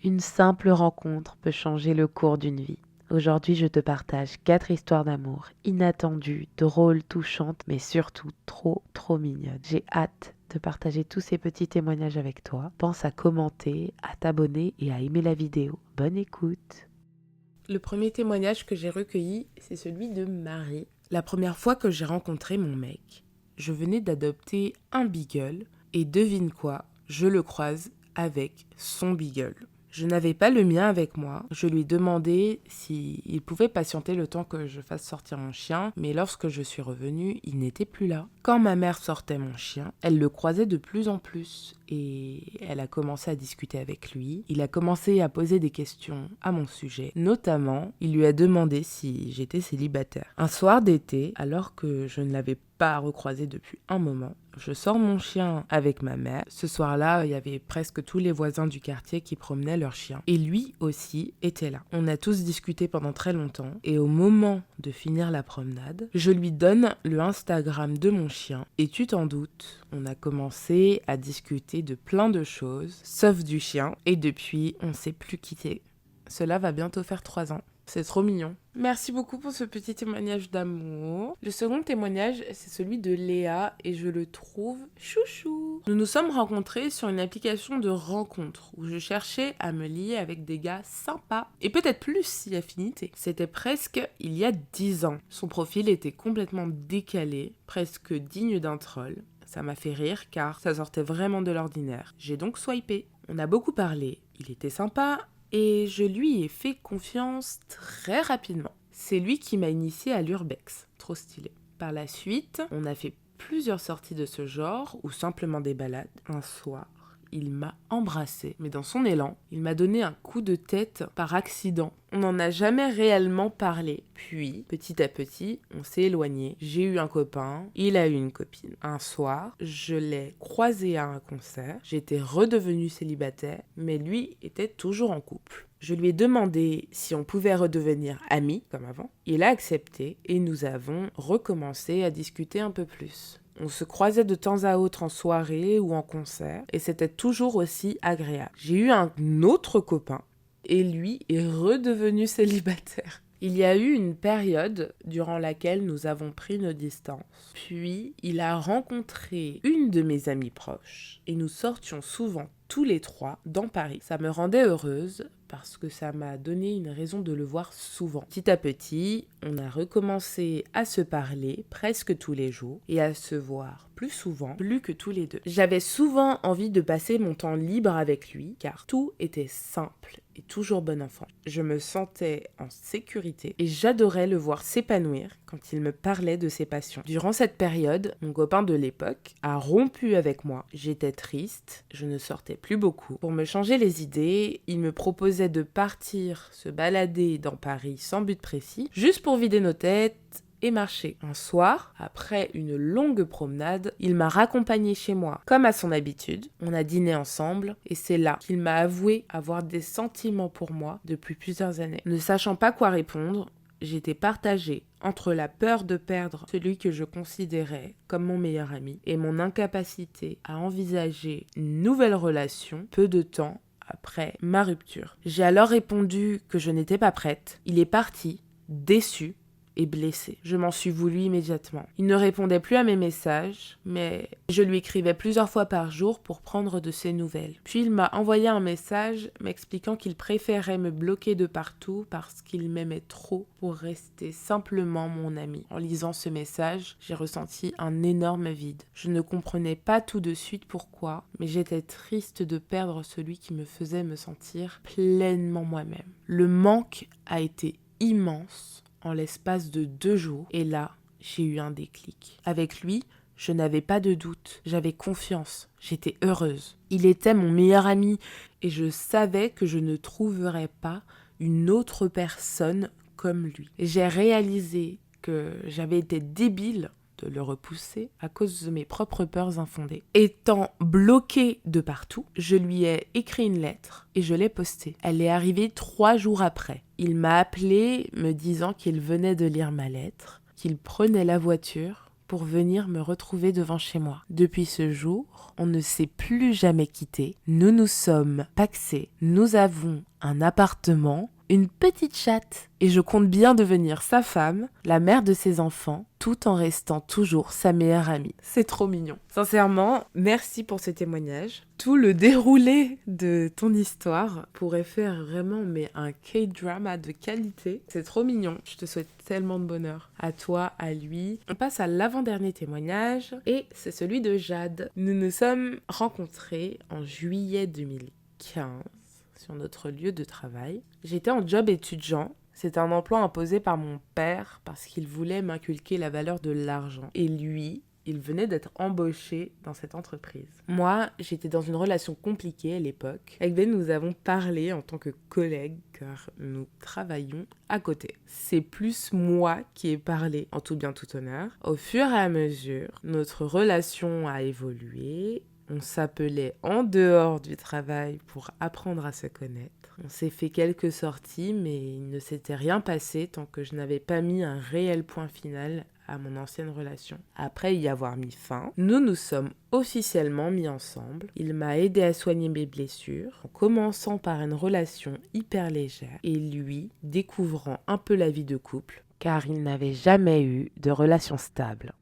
Une simple rencontre peut changer le cours d'une vie. Aujourd'hui, je te partage 4 histoires d'amour inattendues, drôles, touchantes, mais surtout trop mignonnes. J'ai hâte de partager tous ces petits témoignages avec toi. Pense à commenter, à t'abonner et à aimer la vidéo. Bonne écoute. Le premier témoignage que j'ai recueilli, c'est celui de Marie. La première fois que j'ai rencontré mon mec, je venais d'adopter un beagle et devine quoi, je le croise avec son beagle. Je n'avais pas le mien avec moi. Je lui ai demandé s'il pouvait patienter le temps que je fasse sortir mon chien, mais lorsque je suis revenue, il n'était plus là. Quand ma mère sortait mon chien, elle le croisait de plus en plus et elle a commencé à discuter avec lui. Il a commencé à poser des questions à mon sujet. Notamment, il lui a demandé si j'étais célibataire. Un soir d'été, alors que je ne l'avais pas recroisé depuis un moment, je sors mon chien avec ma mère. Ce soir-là, il y avait presque tous les voisins du quartier qui promenaient leur chien. Et lui aussi était là. On a tous discuté pendant très longtemps. Et au moment de finir la promenade, je lui donne le Instagram de mon chien. Et tu t'en doutes, on a commencé à discuter de plein de choses, sauf du chien. Et depuis, on ne s'est plus quitté. Cela va bientôt faire 3 ans. C'est trop mignon. Merci beaucoup pour ce petit témoignage d'amour. Le second témoignage, c'est celui de Léa et je le trouve chouchou. Nous nous sommes rencontrés sur une application de rencontre où je cherchais à me lier avec des gars sympas et peut-être plus si affinité. C'était presque il y a 10 ans. Son profil était complètement décalé, presque digne d'un troll. Ça m'a fait rire car ça sortait vraiment de l'ordinaire. J'ai donc swipé. On a beaucoup parlé. Il était sympa. Et je lui ai fait confiance très rapidement. C'est lui qui m'a initiée à l'urbex. Trop stylé. Par la suite, on a fait plusieurs sorties de ce genre ou simplement des balades. Un soir, il m'a embrassée, mais dans son élan, il m'a donné un coup de tête par accident. On n'en a jamais réellement parlé. Puis, petit à petit, on s'est éloigné. J'ai eu un copain, il a eu une copine. Un soir, je l'ai croisé à un concert. J'étais redevenue célibataire, mais lui était toujours en couple. Je lui ai demandé si on pouvait redevenir amis, comme avant. Il a accepté et nous avons recommencé à discuter un peu plus. On se croisait de temps à autre en soirée ou en concert et c'était toujours aussi agréable. J'ai eu un autre copain et lui est redevenu célibataire. Il y a eu une période durant laquelle nous avons pris nos distances. Puis, il a rencontré une de mes amies proches et nous sortions souvent tous les trois dans Paris. Ça me rendait heureuse parce que ça m'a donné une raison de le voir souvent. Petit à petit, on a recommencé à se parler presque tous les jours et à se voir plus souvent, plus que tous les deux. J'avais souvent envie de passer mon temps libre avec lui car tout était simple et toujours bon enfant. Je me sentais en sécurité et j'adorais le voir s'épanouir quand il me parlait de ses passions. Durant cette période, mon copain de l'époque a rompu avec moi. J'étais triste, je ne sortais plus beaucoup. Pour me changer les idées, il me proposait de partir se balader dans Paris sans but précis, juste pour vider nos têtes et marcher. Un soir, après une longue promenade, il m'a raccompagnée chez moi. Comme à son habitude, on a dîné ensemble et c'est là qu'il m'a avoué avoir des sentiments pour moi depuis plusieurs années. Ne sachant pas quoi répondre, j'étais partagée entre la peur de perdre celui que je considérais comme mon meilleur ami et mon incapacité à envisager une nouvelle relation peu de temps après ma rupture. J'ai alors répondu que je n'étais pas prête. Il est parti, déçu et blessé. Je m'en suis voulu immédiatement. Il ne répondait plus à mes messages, mais je lui écrivais plusieurs fois par jour pour prendre de ses nouvelles. Puis il m'a envoyé un message m'expliquant qu'il préférait me bloquer de partout parce qu'il m'aimait trop pour rester simplement mon ami. En lisant ce message, j'ai ressenti un énorme vide. Je ne comprenais pas tout de suite pourquoi, mais j'étais triste de perdre celui qui me faisait me sentir pleinement moi-même. Le manque a été immense en l'espace de 2 jours. Et là, j'ai eu un déclic. Avec lui, je n'avais pas de doute. J'avais confiance. J'étais heureuse. Il était mon meilleur ami et je savais que je ne trouverais pas une autre personne comme lui. J'ai réalisé que j'avais été débile de le repousser à cause de mes propres peurs infondées. Étant bloquée de partout, je lui ai écrit une lettre et je l'ai postée. Elle est arrivée 3 jours après. Il m'a appelé me disant qu'il venait de lire ma lettre, qu'il prenait la voiture pour venir me retrouver devant chez moi. Depuis ce jour, on ne s'est plus jamais quitté. Nous nous sommes pacsés. Nous avons un appartement, une petite chatte. Et je compte bien devenir sa femme, la mère de ses enfants, tout en restant toujours sa meilleure amie. C'est trop mignon. Sincèrement, merci pour ce témoignage. Tout le déroulé de ton histoire pourrait faire vraiment un K-drama de qualité. C'est trop mignon. Je te souhaite tellement de bonheur. À toi, à lui. On passe à l'avant-dernier témoignage et c'est celui de Jade. Nous nous sommes rencontrés en juillet 2015 sur notre lieu de travail. J'étais en job étudiant. C'était un emploi imposé par mon père parce qu'il voulait m'inculquer la valeur de l'argent. Et lui, il venait d'être embauché dans cette entreprise. Moi, j'étais dans une relation compliquée à l'époque. Avec Ben, nous avons parlé en tant que collègues car nous travaillions à côté. C'est plus moi qui ai parlé en tout bien tout honneur. Au fur et à mesure, notre relation a évolué. On s'appelait en dehors du travail pour apprendre à se connaître. On s'est fait quelques sorties, mais il ne s'était rien passé tant que je n'avais pas mis un réel point final à mon ancienne relation. Après y avoir mis fin, nous nous sommes officiellement mis ensemble. Il m'a aidé à soigner mes blessures, en commençant par une relation hyper légère, et lui découvrant un peu la vie de couple, car il n'avait jamais eu de relation stable.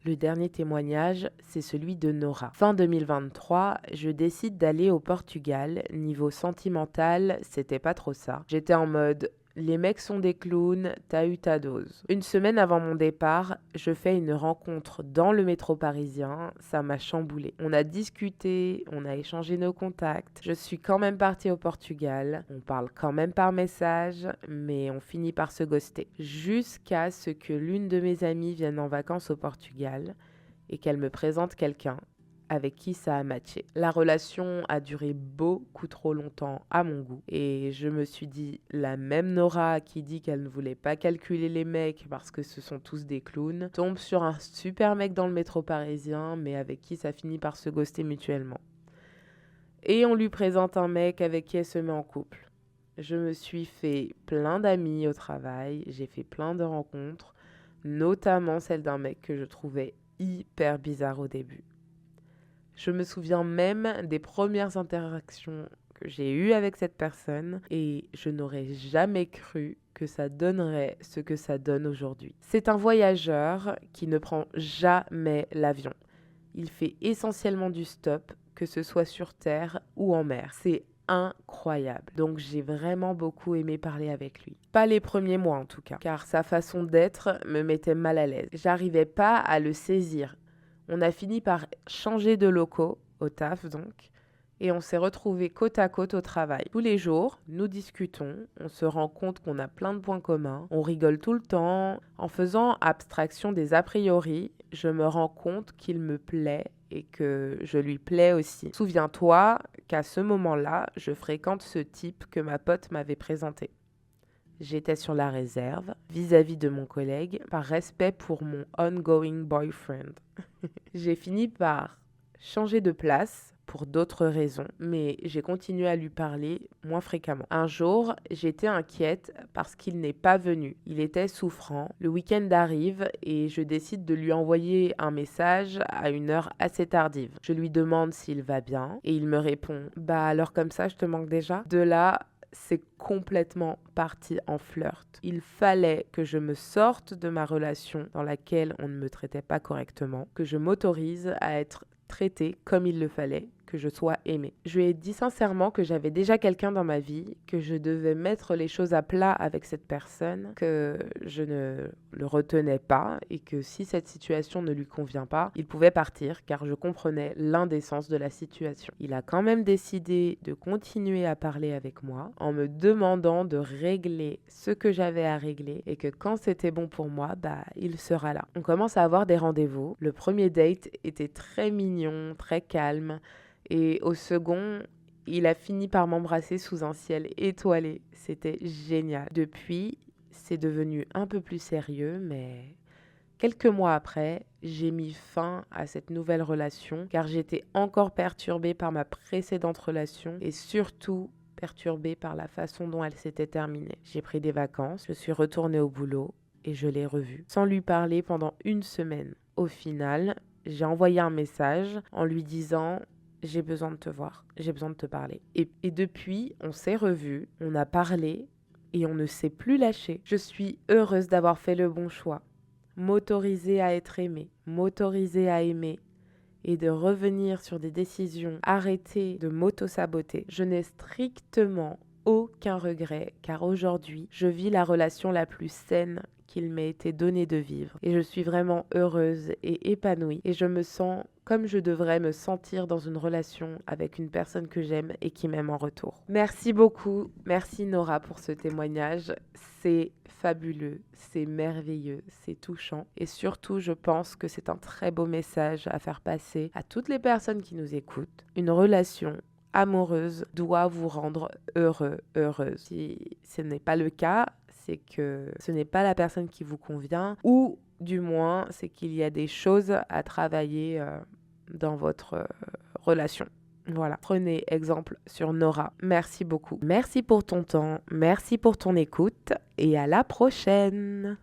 Le dernier témoignage, c'est celui de Nora. Fin 2023, je décide d'aller au Portugal. Niveau sentimental, c'était pas trop ça. J'étais en mode, les mecs sont des clowns, t'as eu ta dose. Une semaine avant mon départ, je fais une rencontre dans le métro parisien. Ça m'a chamboulée. On a discuté, on a échangé nos contacts. Je suis quand même partie au Portugal. On parle quand même par message, mais on finit par se ghoster. Jusqu'à ce que l'une de mes amies vienne en vacances au Portugal et qu'elle me présente quelqu'un avec qui ça a matché. La relation a duré beaucoup trop longtemps à mon goût et je me suis dit, la même Nora qui dit qu'elle ne voulait pas calculer les mecs parce que ce sont tous des clowns, tombe sur un super mec dans le métro parisien mais avec qui ça finit par se ghoster mutuellement. Et on lui présente un mec avec qui elle se met en couple. Je me suis fait plein d'amis au travail, j'ai fait plein de rencontres, notamment celle d'un mec que je trouvais hyper bizarre au début. Je me souviens même des premières interactions que j'ai eues avec cette personne et je n'aurais jamais cru que ça donnerait ce que ça donne aujourd'hui. C'est un voyageur qui ne prend jamais l'avion. Il fait essentiellement du stop, que ce soit sur terre ou en mer. C'est incroyable. Donc j'ai vraiment beaucoup aimé parler avec lui. Pas les premiers mois en tout cas, car sa façon d'être me mettait mal à l'aise. J'arrivais pas à le saisir. On a fini par changer de locaux, au taf donc, et on s'est retrouvés côte à côte au travail. Tous les jours, nous discutons, on se rend compte qu'on a plein de points communs, on rigole tout le temps. En faisant abstraction des a priori, je me rends compte qu'il me plaît et que je lui plais aussi. Souviens-toi qu'à ce moment-là, je fréquente ce type que ma pote m'avait présenté. J'étais sur la réserve vis-à-vis de mon collègue par respect pour mon ongoing boyfriend. J'ai fini par changer de place pour d'autres raisons, mais j'ai continué à lui parler moins fréquemment. Un jour, j'étais inquiète parce qu'il n'est pas venu. Il était souffrant. Le week-end arrive et je décide de lui envoyer un message à une heure assez tardive. Je lui demande s'il va bien et il me répond « Bah alors comme ça, je te manque déjà ?» De là, c'est complètement parti en flirt. Il fallait que je me sorte de ma relation dans laquelle on ne me traitait pas correctement, que je m'autorise à être traitée comme il le fallait, que je sois aimée. Je lui ai dit sincèrement que j'avais déjà quelqu'un dans ma vie, que je devais mettre les choses à plat avec cette personne, que je ne le retenais pas et que si cette situation ne lui convient pas, il pouvait partir car je comprenais l'indécence de la situation. Il a quand même décidé de continuer à parler avec moi en me demandant de régler ce que j'avais à régler et que quand c'était bon pour moi, il sera là. On commence à avoir des rendez-vous. Le premier date était très mignon, très calme. Et au second, il a fini par m'embrasser sous un ciel étoilé. C'était génial. Depuis, c'est devenu un peu plus sérieux, mais quelques mois après, j'ai mis fin à cette nouvelle relation car j'étais encore perturbée par ma précédente relation et surtout perturbée par la façon dont elle s'était terminée. J'ai pris des vacances, je suis retournée au boulot et je l'ai revu sans lui parler pendant une semaine. au final, j'ai envoyé un message en lui disant j'ai besoin de te voir, j'ai besoin de te parler. Et depuis, on s'est revus, on a parlé et on ne s'est plus lâché. Je suis heureuse d'avoir fait le bon choix. M'autoriser à être aimée, m'autoriser à aimer et de revenir sur des décisions, arrêter de m'auto-saboter. Je n'ai strictement aucun regret car aujourd'hui, je vis la relation la plus saine qu'il m'ait été donné de vivre. Et je suis vraiment heureuse et épanouie et je me sens comme je devrais me sentir dans une relation avec une personne que j'aime et qui m'aime en retour. Merci beaucoup, merci Nora pour ce témoignage. C'est fabuleux, c'est merveilleux, c'est touchant et surtout je pense que c'est un très beau message à faire passer à toutes les personnes qui nous écoutent. Une relation amoureuse doit vous rendre heureux, heureuse. Si ce n'est pas le cas, c'est que ce n'est pas la personne qui vous convient ou du moins c'est qu'il y a des choses à travailler dans votre relation. Voilà, prenez exemple sur Nora. Merci beaucoup. Merci pour ton temps, merci pour ton écoute et à la prochaine.